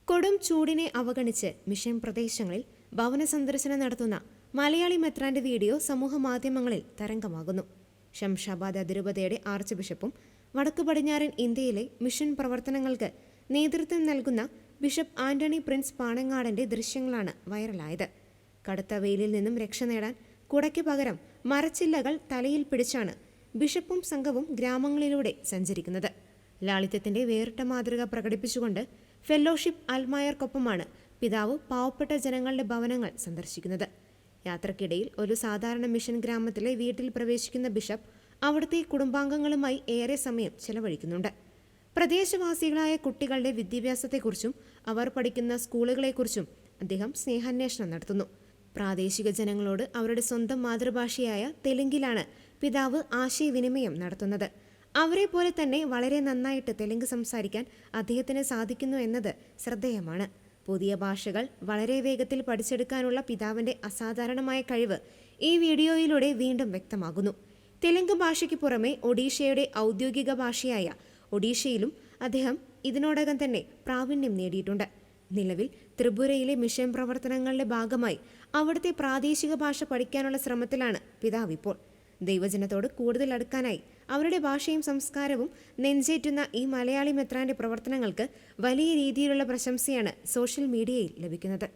കൊടും ചൂടിനെ അവഗണിച്ച് മിഷൻ പ്രദേശങ്ങളിൽ ഭവന സന്ദർശനം നടത്തുന്ന മലയാളി മെത്രാന്റെ വീഡിയോ സമൂഹ മാധ്യമങ്ങളിൽ തരംഗമാകുന്നു. ശംഷാബാദ് അതിരൂപതയുടെ ആർച്ച് ബിഷപ്പും വടക്കു പടിഞ്ഞാറൻ ഇന്ത്യയിലെ മിഷൻ പ്രവർത്തനങ്ങൾക്ക് നേതൃത്വം നൽകുന്ന ബിഷപ്പ് ആന്റണി പ്രിൻസ് പാണങ്ങാടന്റെ ദൃശ്യങ്ങളാണ് വൈറലായത്. കടുത്ത വെയിലിൽ നിന്നും രക്ഷ നേടാൻ കുടയ്ക്ക് പകരം മരച്ചില്ലകൾ തലയിൽ പിടിച്ചാണ് ബിഷപ്പും സംഘവും ഗ്രാമങ്ങളിലൂടെ സഞ്ചരിക്കുന്നത്. ലാളിത്യത്തിന്റെ വേറിട്ട മാതൃക പ്രകടിപ്പിച്ചുകൊണ്ട് ഫെല്ലോഷിപ്പ് അൽമായർക്കൊപ്പമാണ് പിതാവ് പാവപ്പെട്ട ജനങ്ങളുടെ ഭവനങ്ങൾ സന്ദർശിക്കുന്നത്. യാത്രക്കിടയിൽ ഒരു സാധാരണ മിഷൻ ഗ്രാമത്തിലെ വീട്ടിൽ പ്രവേശിക്കുന്ന ബിഷപ്പ് അവിടുത്തെ കുടുംബാംഗങ്ങളുമായി ഏറെ സമയം ചെലവഴിക്കുന്നുണ്ട്. പ്രദേശവാസികളായ കുട്ടികളുടെ വിദ്യാഭ്യാസത്തെക്കുറിച്ചും അവർ പഠിക്കുന്ന സ്കൂളുകളെക്കുറിച്ചും അദ്ദേഹം സ്നേഹാന്വേഷണം നടത്തുന്നു. പ്രാദേശിക ജനങ്ങളോട് അവരുടെ സ്വന്തം മാതൃഭാഷയായ തെലുങ്കിലാണ് പിതാവ് ആശയവിനിമയം നടത്തുന്നത്. അവരെ പോലെ തന്നെ വളരെ നന്നായിട്ട് തെലുങ്ക് സംസാരിക്കാൻ അദ്ദേഹത്തിന് സാധിക്കുന്നു എന്നത് ശ്രദ്ധേയമാണ്. പുതിയ ഭാഷകൾ വളരെ വേഗത്തിൽ പഠിച്ചെടുക്കാനുള്ള പിതാവിന്റെ അസാധാരണമായ കഴിവ് ഈ വീഡിയോയിലൂടെ വീണ്ടും വ്യക്തമാകുന്നു. തെലുങ്ക് ഭാഷയ്ക്ക് പുറമെ ഒഡീഷയുടെ ഔദ്യോഗിക ഭാഷയായ ഒഡീഷയിലും അദ്ദേഹം ഇതിനോടകം തന്നെ പ്രാവീണ്യം നേടിയിട്ടുണ്ട്. നിലവിൽ ത്രിപുരയിലെ മിഷൻ പ്രവർത്തനങ്ങളുടെ ഭാഗമായി അവിടുത്തെ പ്രാദേശിക ഭാഷ പഠിക്കാനുള്ള ശ്രമത്തിലാണ് പിതാവ് ഇപ്പോൾ. ദൈവജനത്തോട് കൂടുതൽ അടുക്കാനായി അവരുടെ ഭാഷയും സംസ്കാരവും നെഞ്ചേറ്റുന്ന ഈ മലയാളി മെത്രാന്റെ പ്രവർത്തനങ്ങൾക്ക് വലിയ രീതിയിലുള്ള പ്രശംസയാണ് സോഷ്യൽ മീഡിയയിൽ ലഭിക്കുന്നത്.